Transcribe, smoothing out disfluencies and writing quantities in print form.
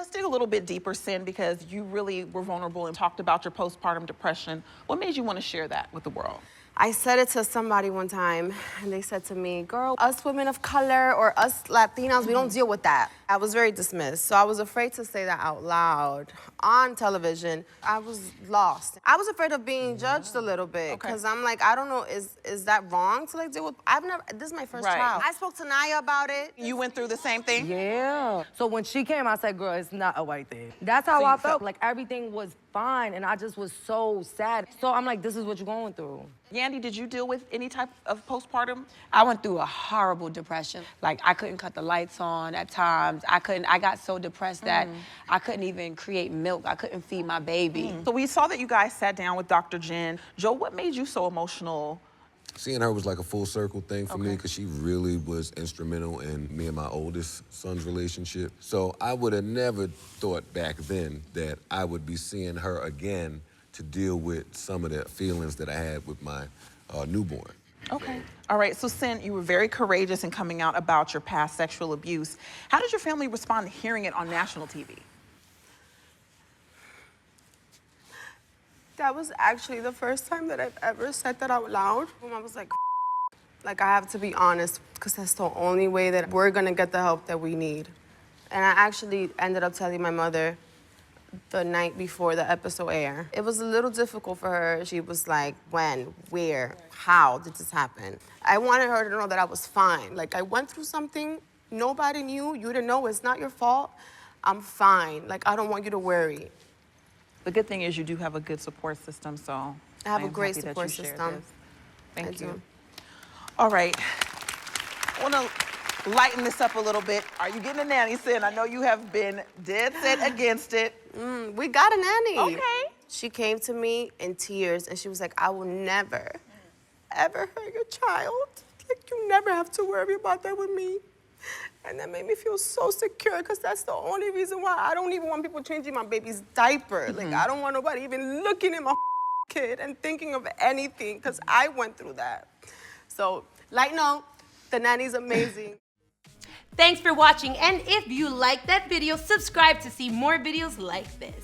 let's dig a little bit deeper, Cyn, because you really were vulnerable and talked about your postpartum depression. What made you want to share that with the world? I said it to somebody one time, and they said to me, girl, us women of color or us Latinas, we don't deal with that. I was very dismissed, so I was afraid to say that out loud on television. I was lost. I was afraid of being judged a little bit, because I'm like, I don't know, is that wrong to like deal with? This is my first child. I spoke to Naya about it. You went through the same thing? Yeah. So when she came, I said, girl, it's not a white thing. That's how I felt. Like, everything was fine, and I just was so sad. So I'm like, this is what you're going through. Yandy, did you deal with any type of postpartum? I went through a horrible depression. Like, I couldn't cut the lights on at times. I got so depressed that I couldn't even create milk. I couldn't feed my baby. So we saw that you guys sat down with Dr. Cyn. Joe, what made you so emotional? Seeing her was like a full circle thing for me, because she really was instrumental in me and my oldest son's relationship. So I would have never thought back then that I would be seeing her again to deal with some of the feelings that I had with my newborn. Okay. All right, so Cyn, you were very courageous in coming out about your past sexual abuse. How did your family respond to hearing it on national TV? That was actually the first time that I've ever said that out loud. I was like, I have to be honest, because that's the only way that we're gonna get the help that we need. And I actually ended up telling my mother the night before the episode aired. It was a little difficult for her. She was like, when, where, how did this happen? I wanted her to know that I was fine. Like, I went through something, nobody knew, you didn't know, it's not your fault. I'm fine. Like, I don't want you to worry. The good thing is you do have a good support system, so I have a great happy that support you shared system. this. Thank you. do. All right. I want to lighten this up a little bit. Are you getting a nanny, Cyn? I know you have been dead set against it. We got a nanny. Okay. She came to me in tears, and she was like, I will never, ever hurt your child. Like, you never have to worry about that with me. And that made me feel so secure, because that's the only reason why I don't even want people changing my baby's diaper. Like, I don't want nobody even looking at my kid and thinking of anything, because I went through that. So, light note, the nanny's amazing. Thanks for watching, and if you liked that video, subscribe to see more videos like this.